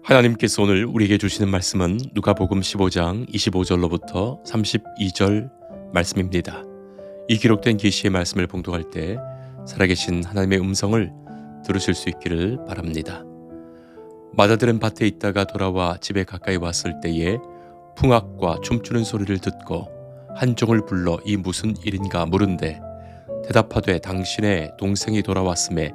하나님께서 오늘 우리에게 주시는 말씀은 누가복음 15장 25절로부터 32절 말씀입니다. 이 기록된 계시의 말씀을 봉독할 때 살아계신 하나님의 음성을 들으실 수 있기를 바랍니다. 마다들은 밭에 있다가 돌아와 집에 가까이 왔을 때에 풍악과 춤추는 소리를 듣고 한 종을 불러 이 무슨 일인가 물은데 대답하되 당신의 동생이 돌아왔음에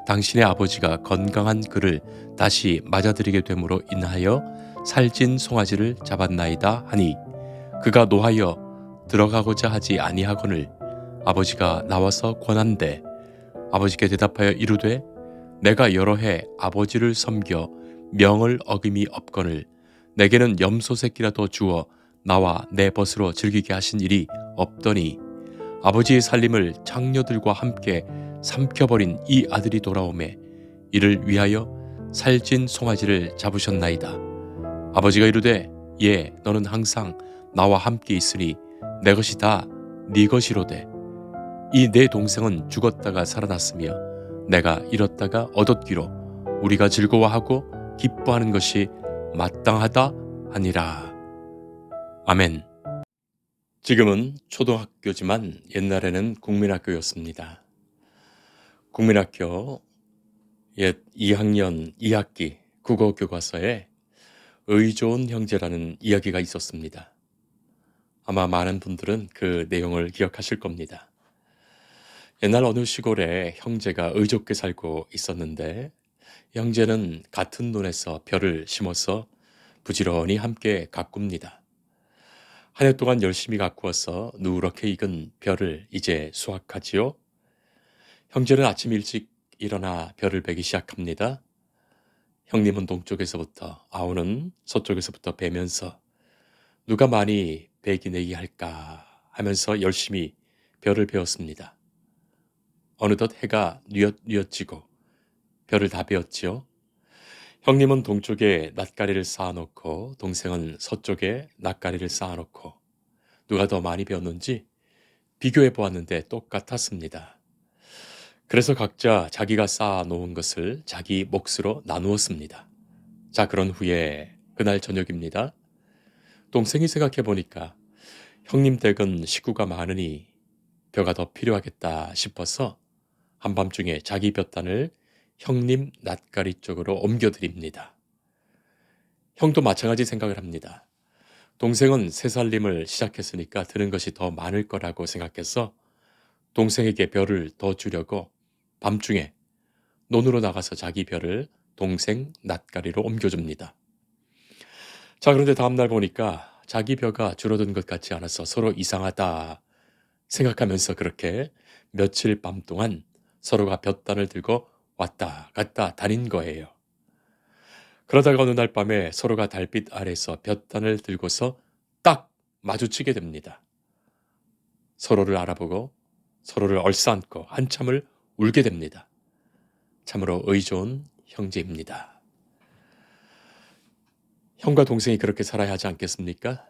당신의 아버지가 건강한 그를 다시 맞아들이게 됨으로 인하여 살찐 송아지를 잡았나이다 하니 그가 노하여 들어가고자 하지 아니하거늘 아버지가 나와서 권한대 아버지께 대답하여 이르되 내가 여러 해 아버지를 섬겨 명을 어김이 없거늘 내게는 염소 새끼라도 주어 나와 내 벗으로 즐기게 하신 일이 없더니 아버지의 살림을 장녀들과 함께 삼켜버린 이 아들이 돌아오매 이를 위하여 살찐 송아지를 잡으셨나이다. 아버지가 이르되 예 너는 항상 나와 함께 있으니 내 것이 다 네 것이로되 이 내 동생은 죽었다가 살아났으며 내가 잃었다가 얻었기로 우리가 즐거워하고 기뻐하는 것이 마땅하다 하니라. 아멘. 지금은 초등학교지만 옛날에는 국민학교였습니다. 국민학교 옛 2학년 2학기 국어 교과서에 의 좋은 형제라는 이야기가 있었습니다. 아마 많은 분들은 그 내용을 기억하실 겁니다. 옛날 어느 시골에 형제가 의좋게 살고 있었는데 형제는 같은 논에서 벼를 심어서 부지런히 함께 가꿉니다. 한 해 동안 열심히 가꾸어서 누렇게 익은 벼를 이제 수확하지요. 형제는 아침 일찍 일어나 벼를 베기 시작합니다. 형님은 동쪽에서부터 아우는 서쪽에서부터 베면서 누가 많이 베기 내기 할까 하면서 열심히 벼를 베었습니다. 어느덧 해가 뉘엿뉘엿지고 벼를 다 베었지요. 형님은 동쪽에 낫가리를 쌓아놓고 동생은 서쪽에 낫가리를 쌓아놓고 누가 더 많이 베었는지 비교해 보았는데 똑같았습니다. 그래서 각자 자기가 쌓아놓은 것을 자기 몫으로 나누었습니다. 자, 그런 후에 그날 저녁입니다. 동생이 생각해 보니까 형님 댁은 식구가 많으니 벼가 더 필요하겠다 싶어서 한밤중에 자기 볕단을 형님 낫가리 쪽으로 옮겨드립니다. 형도 마찬가지 생각을 합니다. 동생은 새 살림을 시작했으니까 드는 것이 더 많을 거라고 생각해서 동생에게 벼를 더 주려고 밤중에 논으로 나가서 자기 벼를 동생 낫가리로 옮겨줍니다. 자, 그런데 다음날 보니까 자기 벼가 줄어든 것 같지 않아서 서로 이상하다 생각하면서 그렇게 며칠 밤 동안 서로가 볕단을 들고 왔다 갔다 다닌 거예요. 그러다가 어느 날 밤에 서로가 달빛 아래서 볕단을 들고서 딱 마주치게 됩니다. 서로를 알아보고 서로를 얼싸안고 한참을 울게 됩니다. 참으로 의 좋은 형제입니다. 형과 동생이 그렇게 살아야 하지 않겠습니까?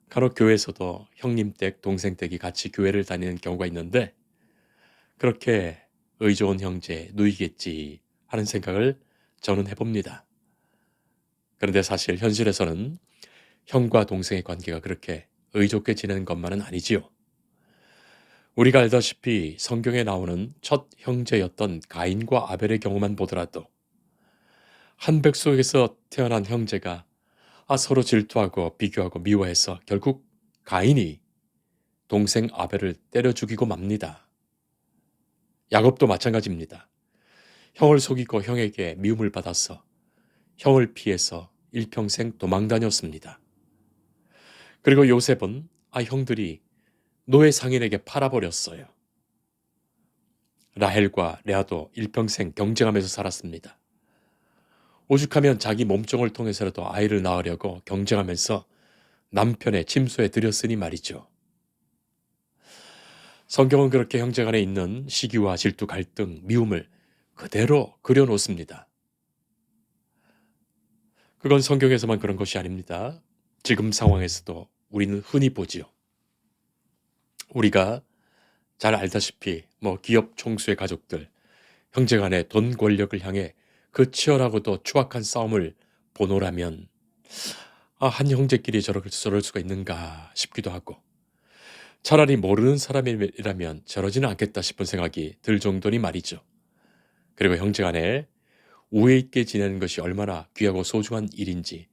간혹 교회에서도 형님 댁, 동생 댁이 같이 교회를 다니는 경우가 있는데 그렇게 의 좋은 형제 누이겠지 하는 생각을 저는 해봅니다. 그런데 사실 현실에서는 형과 동생의 관계가 그렇게 의좋게 지내는 것만은 아니지요. 우리가 알다시피 성경에 나오는 첫 형제였던 가인과 아벨의 경우만 보더라도 한 백속에서 태어난 형제가 서로 질투하고 비교하고 미워해서 결국 가인이 동생 아벨을 때려 죽이고 맙니다. 야곱도 마찬가지입니다. 형을 속이고 형에게 미움을 받아서 형을 피해서 일평생 도망 다녔습니다. 그리고 요셉은 형들이 노예 상인에게 팔아버렸어요. 라헬과 레아도 일평생 경쟁하면서 살았습니다. 오죽하면 자기 몸종을 통해서라도 아이를 낳으려고 경쟁하면서 남편의 침소에 들였으니 말이죠. 성경은 그렇게 형제 간에 있는 시기와 질투, 갈등, 미움을 그대로 그려놓습니다. 그건 성경에서만 그런 것이 아닙니다. 지금 상황에서도 우리는 흔히 보지요. 우리가 잘 알다시피 기업 총수의 가족들, 형제 간의 돈 권력을 향해 그 치열하고도 추악한 싸움을 보노라면 한 형제끼리 저럴 수가 있는가 싶기도 하고 차라리 모르는 사람이라면 저러지는 않겠다 싶은 생각이 들 정도니 말이죠. 그리고 형제간에 우애 있게 지내는 것이 얼마나 귀하고 소중한 일인지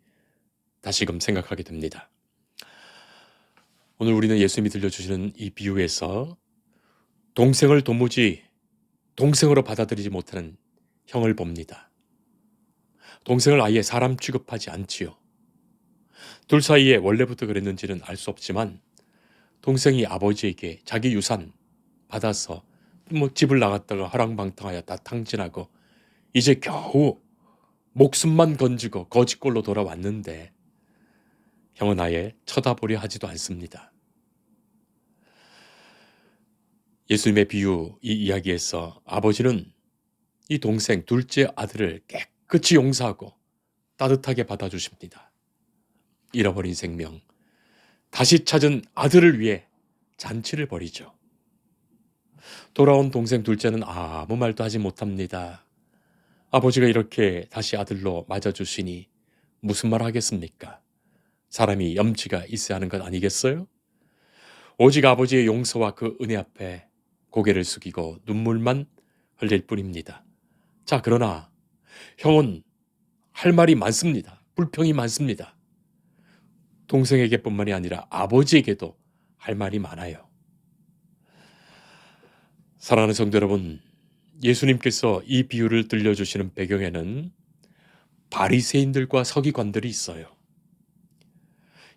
다시금 생각하게 됩니다. 오늘 우리는 예수님이 들려주시는 이 비유에서 동생을 도무지 동생으로 받아들이지 못하는 형을 봅니다. 동생을 아예 사람 취급하지 않지요. 둘 사이에 원래부터 그랬는지는 알 수 없지만 동생이 아버지에게 자기 유산 받아서 집을 나갔다가 허랑방탕하여 다 탕진하고 이제 겨우 목숨만 건지고 거지꼴로 돌아왔는데 형은 아예 쳐다보려 하지도 않습니다. 예수님의 비유 이 이야기에서 아버지는 이 동생 둘째 아들을 깨끗이 용서하고 따뜻하게 받아주십니다. 잃어버린 생명, 다시 찾은 아들을 위해 잔치를 벌이죠. 돌아온 동생 둘째는 아무 말도 하지 못합니다. 아버지가 이렇게 다시 아들로 맞아주시니 무슨 말 하겠습니까? 사람이 염치가 있어야 하는 것 아니겠어요? 오직 아버지의 용서와 그 은혜 앞에 고개를 숙이고 눈물만 흘릴 뿐입니다. 자, 그러나 형은 할 말이 많습니다. 불평이 많습니다. 동생에게뿐만이 아니라 아버지에게도 할 말이 많아요. 사랑하는 성도 여러분, 예수님께서 이 비유를 들려주시는 배경에는 바리새인들과 서기관들이 있어요.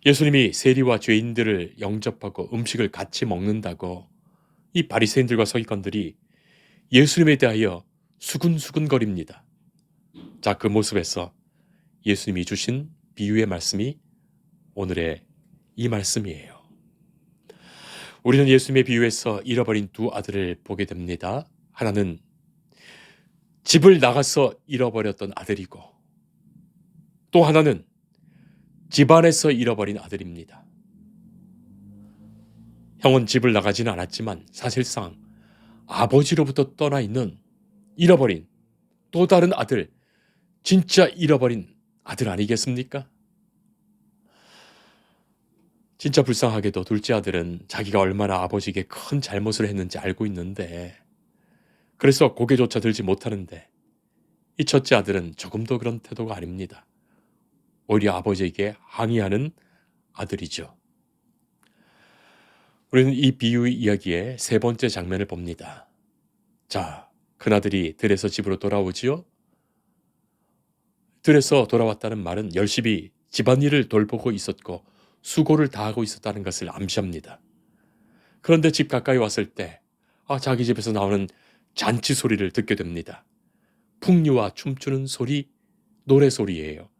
예수님이 세리와 죄인들을 영접하고 음식을 같이 먹는다고 이 바리새인들과 서기관들이 예수님에 대하여 수근수근거립니다. 자, 그 모습에서 예수님이 주신 비유의 말씀이 오늘의 이 말씀이에요. 우리는 예수님의 비유에서 잃어버린 두 아들을 보게 됩니다. 하나는 집을 나가서 잃어버렸던 아들이고 또 하나는 집안에서 잃어버린 아들입니다. 형은 집을 나가지는 않았지만 사실상 아버지로부터 떠나 있는 잃어버린 또 다른 아들, 진짜 잃어버린 아들 아니겠습니까? 진짜 불쌍하게도 둘째 아들은 자기가 얼마나 아버지에게 큰 잘못을 했는지 알고 있는데 그래서 고개조차 들지 못하는데 이 첫째 아들은 조금도 그런 태도가 아닙니다. 오히려 아버지에게 항의하는 아들이죠. 우리는 이 비유의 이야기의 세 번째 장면을 봅니다. 자, 큰아들이 들에서 집으로 돌아오지요? 들에서 돌아왔다는 말은 열심히 집안일을 돌보고 있었고 수고를 다하고 있었다는 것을 암시합니다. 그런데 집 가까이 왔을 때 자기 집에서 나오는 잔치 소리를 듣게 됩니다. 풍류와 춤추는 소리, 노래 소리예요.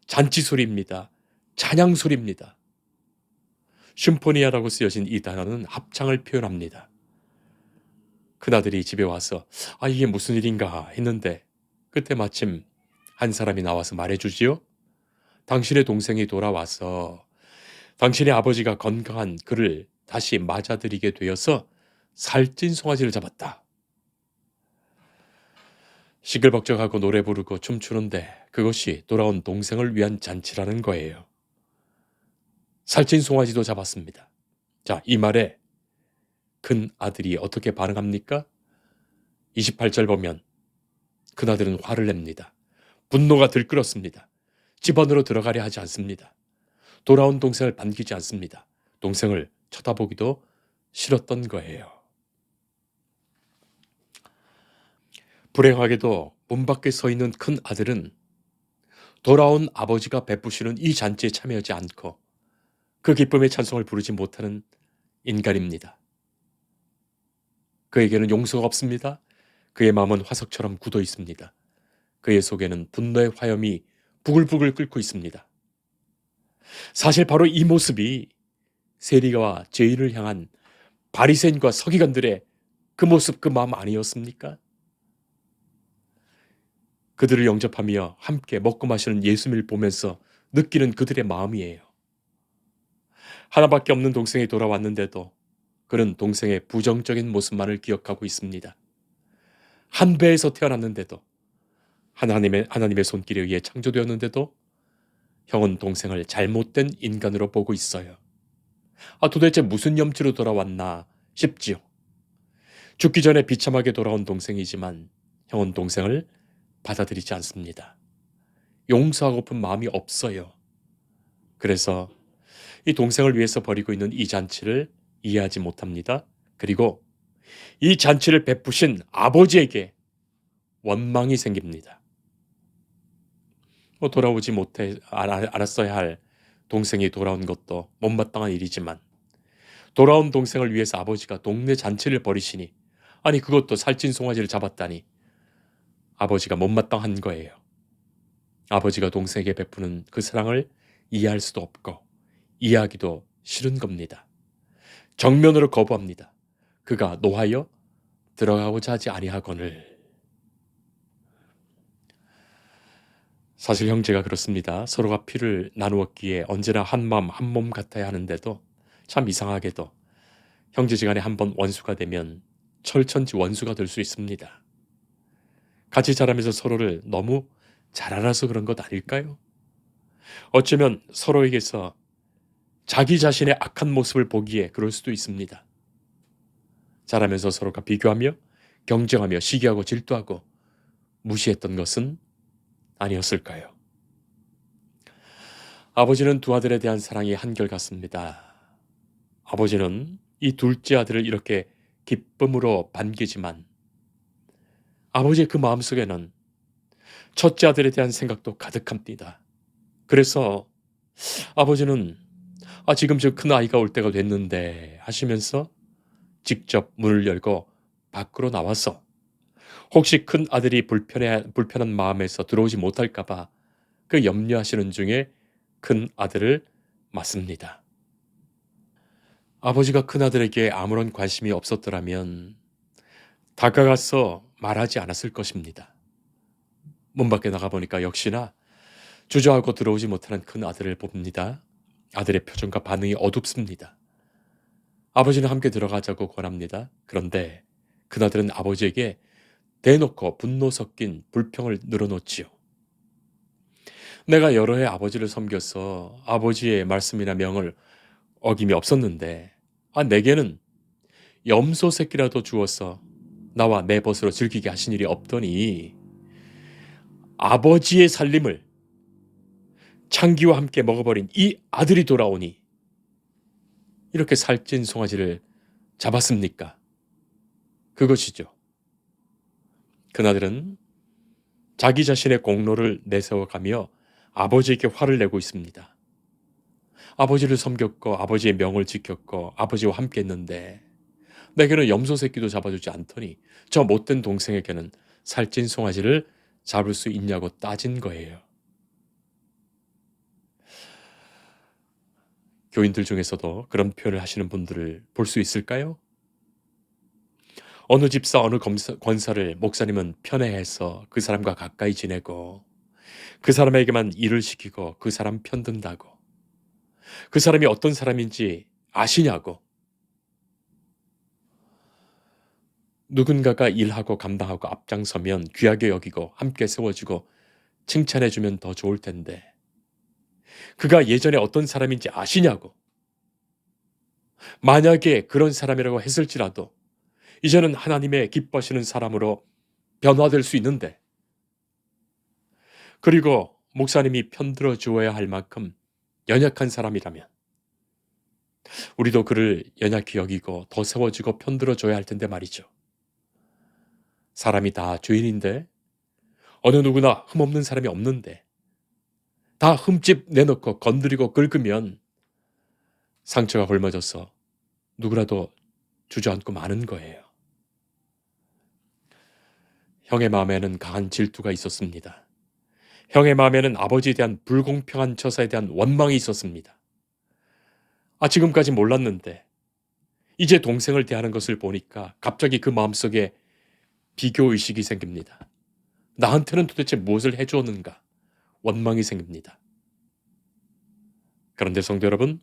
잔치 소리입니다. 찬양 소리입니다. 심포니아라고 쓰여진 이 단어는 합창을 표현합니다. 큰아들이 집에 와서 이게 무슨 일인가 했는데 그때 마침 한 사람이 나와서 말해주지요. 당신의 동생이 돌아와서 당신의 아버지가 건강한 그를 다시 맞아들이게 되어서 살찐 송아지를 잡았다. 시끌벅적하고 노래 부르고 춤추는데 그것이 돌아온 동생을 위한 잔치라는 거예요. 살찐 송아지도 잡았습니다. 자, 이 말에 큰 아들이 어떻게 반응합니까? 28절 보면 큰 아들은 화를 냅니다. 분노가 들끓었습니다. 집 안으로 들어가려 하지 않습니다. 돌아온 동생을 반기지 않습니다. 동생을 쳐다보기도 싫었던 거예요. 불행하게도 문 밖에 서 있는 큰 아들은 돌아온 아버지가 베푸시는 이 잔치에 참여하지 않고 그 기쁨의 찬송을 부르지 못하는 인간입니다. 그에게는 용서가 없습니다. 그의 마음은 화석처럼 굳어 있습니다. 그의 속에는 분노의 화염이 부글부글 끓고 있습니다. 사실 바로 이 모습이 세리와 죄인을 향한 바리새인과 서기관들의 그 모습, 그 마음 아니었습니까? 그들을 영접하며 함께 먹고 마시는 예수님을 보면서 느끼는 그들의 마음이에요. 하나밖에 없는 동생이 돌아왔는데도 그는 동생의 부정적인 모습만을 기억하고 있습니다. 한 배에서 태어났는데도 하나님의 손길에 의해 창조되었는데도 형은 동생을 잘못된 인간으로 보고 있어요. 도대체 무슨 염치로 돌아왔나 싶지요. 죽기 전에 비참하게 돌아온 동생이지만 형은 동생을 받아들이지 않습니다. 용서하고픈 마음이 없어요. 그래서 이 동생을 위해서 벌이고 있는 이 잔치를 이해하지 못합니다. 그리고 이 잔치를 베푸신 아버지에게 원망이 생깁니다. 돌아오지 못해 알았어야 할 동생이 돌아온 것도 못마땅한 일이지만 돌아온 동생을 위해서 아버지가 동네 잔치를 벌이시니 그것도 살찐 송아지를 잡았다니 아버지가 못마땅한 거예요. 아버지가 동생에게 베푸는 그 사랑을 이해할 수도 없고 이해하기도 싫은 겁니다. 정면으로 거부합니다. 그가 노하여 들어가고자 하지 아니하거늘. 사실 형제가 그렇습니다. 서로가 피를 나누었기에 언제나 한마음 한몸 같아야 하는데도 참 이상하게도 형제지간에 한번 원수가 되면 철천지 원수가 될 수 있습니다. 같이 자라면서 서로를 너무 잘 알아서 그런 것 아닐까요? 어쩌면 서로에게서 자기 자신의 악한 모습을 보기에 그럴 수도 있습니다. 자라면서 서로가 비교하며 경쟁하며 시기하고 질투하고 무시했던 것은 아니었을까요? 아버지는 두 아들에 대한 사랑이 한결같습니다. 아버지는 이 둘째 아들을 이렇게 기쁨으로 반기지만 아버지의 그 마음속에는 첫째 아들에 대한 생각도 가득합니다. 그래서 아버지는 지금 저 큰 아이가 올 때가 됐는데 하시면서 직접 문을 열고 밖으로 나와서 혹시 큰 아들이 불편한 마음에서 들어오지 못할까봐 그 염려하시는 중에 큰 아들을 맞습니다. 아버지가 큰 아들에게 아무런 관심이 없었더라면 다가가서 말하지 않았을 것입니다. 문 밖에 나가보니까 역시나 주저하고 들어오지 못하는 큰 아들을 봅니다. 아들의 표정과 반응이 어둡습니다. 아버지는 함께 들어가자고 권합니다. 그런데 큰아들은 아버지에게 대놓고 분노 섞인 불평을 늘어놓지요. 내가 여러 해 아버지를 섬겨서 아버지의 말씀이나 명을 어김이 없었는데 내게는 염소 새끼라도 주어서 나와 내 벗으로 즐기게 하신 일이 없더니 아버지의 살림을 창기와 함께 먹어버린 이 아들이 돌아오니 이렇게 살찐 송아지를 잡았습니까? 그것이죠. 그나들은 자기 자신의 공로를 내세워가며 아버지에게 화를 내고 있습니다. 아버지를 섬겼고 아버지의 명을 지켰고 아버지와 함께 했는데 내게는 염소 새끼도 잡아주지 않더니 저 못된 동생에게는 살찐 송아지를 잡을 수 있냐고 따진 거예요. 교인들 중에서도 그런 표현을 하시는 분들을 볼 수 있을까요? 어느 집사 어느 권사를 목사님은 편애해서 그 사람과 가까이 지내고 그 사람에게만 일을 시키고 그 사람 편든다고 그 사람이 어떤 사람인지 아시냐고 누군가가 일하고 감당하고 앞장서면 귀하게 여기고 함께 세워주고 칭찬해주면 더 좋을 텐데 그가 예전에 어떤 사람인지 아시냐고 만약에 그런 사람이라고 했을지라도 이제는 하나님의 기뻐하시는 사람으로 변화될 수 있는데 그리고 목사님이 편들어 주어야 할 만큼 연약한 사람이라면 우리도 그를 연약히 여기고 더 세워주고 편들어 줘야 할 텐데 말이죠. 사람이 다 죄인인데 어느 누구나 흠없는 사람이 없는데 다 흠집 내놓고 건드리고 긁으면 상처가 헐머져서 누구라도 주저앉고 마는 거예요. 형의 마음에는 강한 질투가 있었습니다. 형의 마음에는 아버지에 대한 불공평한 처사에 대한 원망이 있었습니다. 지금까지 몰랐는데 이제 동생을 대하는 것을 보니까 갑자기 그 마음속에 비교의식이 생깁니다. 나한테는 도대체 무엇을 해주었는가? 원망이 생깁니다. 그런데 성도 여러분,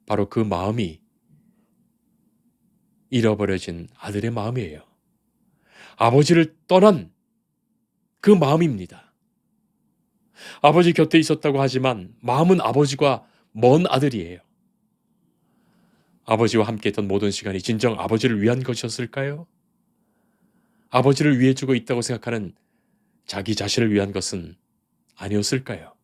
바로 그 마음이 잃어버려진 아들의 마음이에요. 아버지를 떠난 그 마음입니다. 아버지 곁에 있었다고 하지만 마음은 아버지와 먼 아들이에요. 아버지와 함께 했던 모든 시간이 진정 아버지를 위한 것이었을까요? 아버지를 위해 주고 있다고 생각하는 자기 자신을 위한 것은 아니었을까요?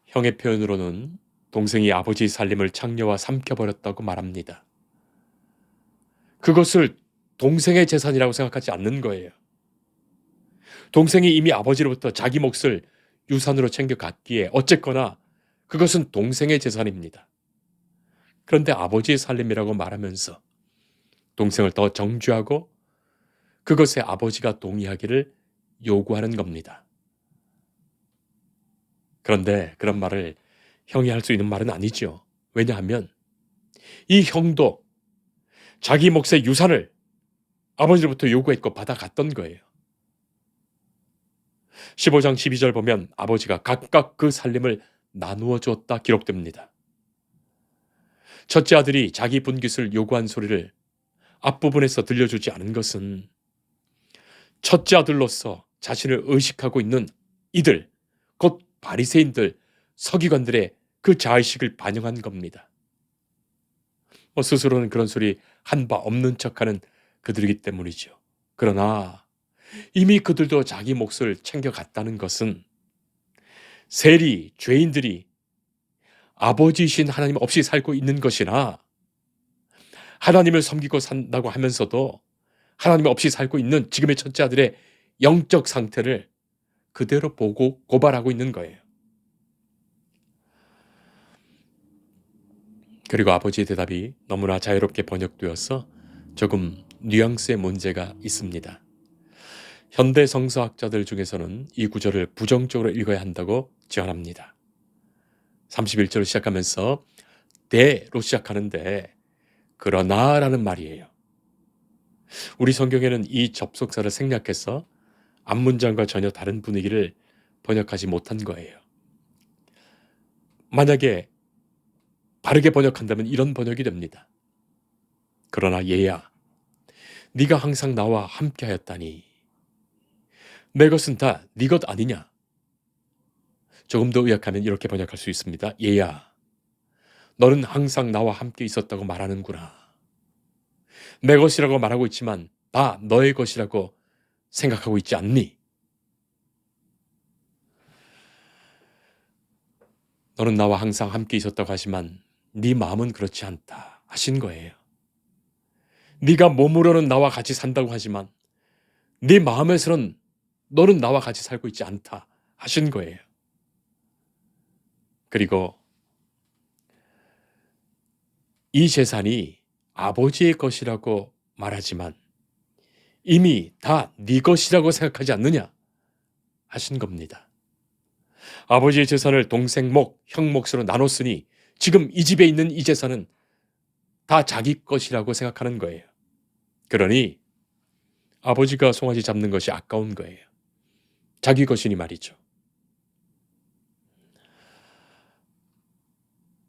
형의 표현으로는 동생이 아버지의 살림을 창녀와 삼켜버렸다고 말합니다. 그것을 동생의 재산이라고 생각하지 않는 거예요. 동생이 이미 아버지로부터 자기 몫을 유산으로 챙겨갔기에 어쨌거나 그것은 동생의 재산입니다. 그런데 아버지의 살림이라고 말하면서 동생을 더 정죄하고 그것에 아버지가 동의하기를 요구하는 겁니다. 그런데 그런 말을 형이 할 수 있는 말은 아니죠. 왜냐하면 이 형도 자기 몫의 유산을 아버지로부터 요구했고 받아갔던 거예요. 15장 12절 보면 아버지가 각각 그 살림을 나누어 주었다 기록됩니다. 첫째 아들이 자기 분깃을 요구한 소리를 앞부분에서 들려주지 않은 것은 첫째 아들로서 자신을 의식하고 있는 이들, 곧 바리새인들, 서기관들의 그 자의식을 반영한 겁니다. 스스로는 그런 소리 한 바 없는 척하는 그들이기 때문이죠. 그러나 이미 그들도 자기 몫을 챙겨갔다는 것은 세리, 죄인들이 아버지이신 하나님 없이 살고 있는 것이나 하나님을 섬기고 산다고 하면서도 하나님 없이 살고 있는 지금의 첫째 아들의 영적 상태를 그대로 보고 고발하고 있는 거예요. 그리고 아버지의 대답이 너무나 자유롭게 번역되어서 조금 뉘앙스의 문제가 있습니다. 현대 성서학자들 중에서는 이 구절을 부정적으로 읽어야 한다고 제안합니다. 31절을 시작하면서 대로 시작하는데 그러나라는 말이에요. 우리 성경에는 이 접속사를 생략해서 앞문장과 전혀 다른 분위기를 번역하지 못한 거예요. 만약에 바르게 번역한다면 이런 번역이 됩니다. 그러나 얘야, 네가 항상 나와 함께하였다니 내 것은 다 네 것 아니냐? 조금 더 의역하면 이렇게 번역할 수 있습니다. 얘야, 너는 항상 나와 함께 있었다고 말하는구나. 내 것이라고 말하고 있지만 다 너의 것이라고 생각하고 있지 않니? 너는 나와 항상 함께 있었다고 하지만 네 마음은 그렇지 않다 하신 거예요. 네가 몸으로는 나와 같이 산다고 하지만 네 마음에서는 너는 나와 같이 살고 있지 않다 하신 거예요. 그리고 이 재산이 아버지의 것이라고 말하지만 이미 다 네 것이라고 생각하지 않느냐 하신 겁니다. 아버지의 재산을 동생 몫, 형 몫으로 나눴으니 지금 이 집에 있는 이 재산은 다 자기 것이라고 생각하는 거예요. 그러니 아버지가 송아지 잡는 것이 아까운 거예요. 자기 것이니 말이죠.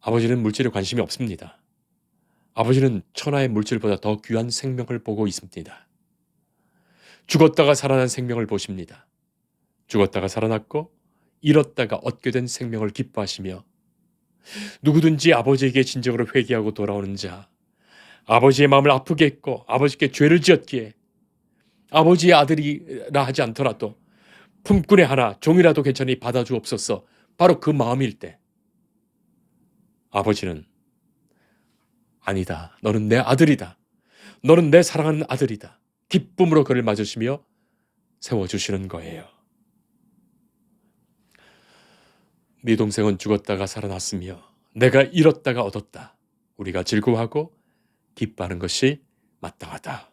아버지는 물질에 관심이 없습니다. 아버지는 천하의 물질보다 더 귀한 생명을 보고 있습니다. 죽었다가 살아난 생명을 보십니다. 죽었다가 살아났고 잃었다가 얻게 된 생명을 기뻐하시며 누구든지 아버지에게 진정으로 회개하고 돌아오는 자, 아버지의 마음을 아프게 했고 아버지께 죄를 지었기에 아버지의 아들이라 하지 않더라도 품꾼의 하나 종이라도 괜찮으니 받아주옵소서. 바로 그 마음일 때 아버지는 아니다. 너는 내 아들이다. 너는 내 사랑하는 아들이다. 기쁨으로 그를 맞으시며 세워주시는 거예요. 네 동생은 죽었다가 살아났으며 내가 잃었다가 얻었다. 우리가 즐거워하고 기뻐하는 것이 마땅하다.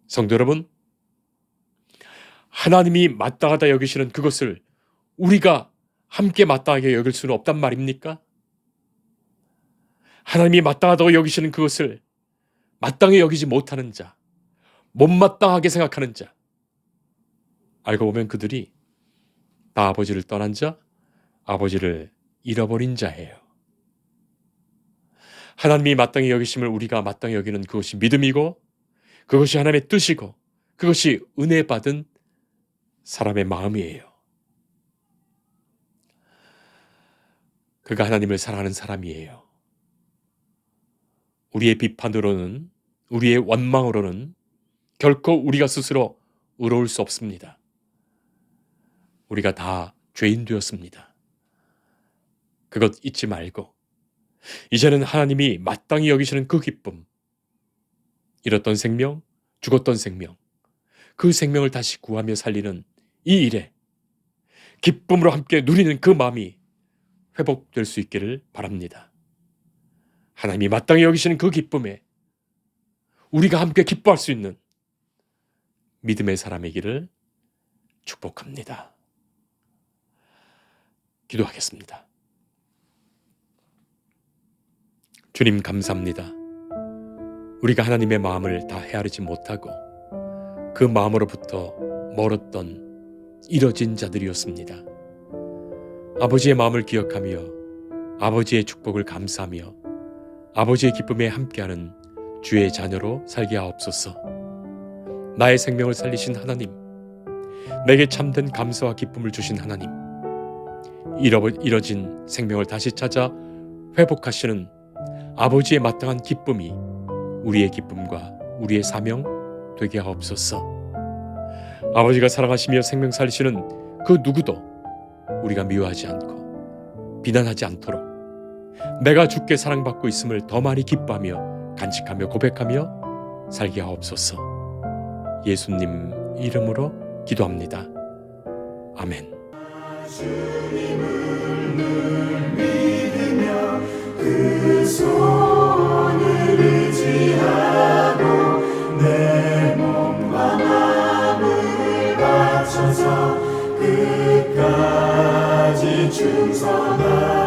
성도 여러분, 하나님이 마땅하다 여기시는 그것을 우리가 함께 마땅하게 여길 수는 없단 말입니까? 하나님이 마땅하다고 여기시는 그것을 마땅히 여기지 못하는 자, 못마땅하게 생각하는 자, 알고 보면 그들이 다 아버지를 떠난 자, 아버지를 잃어버린 자예요. 하나님이 마땅히 여기심을 우리가 마땅히 여기는 그것이 믿음이고 그것이 하나님의 뜻이고 그것이 은혜 받은 사람의 마음이에요. 그가 하나님을 사랑하는 사람이에요. 우리의 비판으로는, 우리의 원망으로는 결코 우리가 스스로 의로울 수 없습니다. 우리가 다 죄인 되었습니다. 그것 잊지 말고 이제는 하나님이 마땅히 여기시는 그 기쁨, 잃었던 생명, 죽었던 생명, 그 생명을 다시 구하며 살리는 이 일에 기쁨으로 함께 누리는 그 마음이 회복될 수 있기를 바랍니다. 하나님이 마땅히 여기시는 그 기쁨에 우리가 함께 기뻐할 수 있는 믿음의 사람이기를 축복합니다. 기도하겠습니다. 주님 감사합니다. 우리가 하나님의 마음을 다 헤아리지 못하고 그 마음으로부터 멀었던 이뤄진 자들이었습니다. 아버지의 마음을 기억하며 아버지의 축복을 감사하며 아버지의 기쁨에 함께하는 주의 자녀로 살게 하옵소서. 나의 생명을 살리신 하나님, 내게 참된 감사와 기쁨을 주신 하나님, 잃어진 생명을 다시 찾아 회복하시는 아버지의 마땅한 기쁨이 우리의 기쁨과 우리의 사명 되게 하옵소서. 아버지가 사랑하시며 생명 살리시는 그 누구도 우리가 미워하지 않고 비난하지 않도록 내가 주께 사랑받고 있음을 더 많이 기뻐하며 간직하며 고백하며 살게 하옵소서. 예수님 이름으로 기도합니다. 아멘. 주님을 늘 믿으며 그 손을 의지하고 내 몸과 마음을 바쳐서 끝까지 충성하리.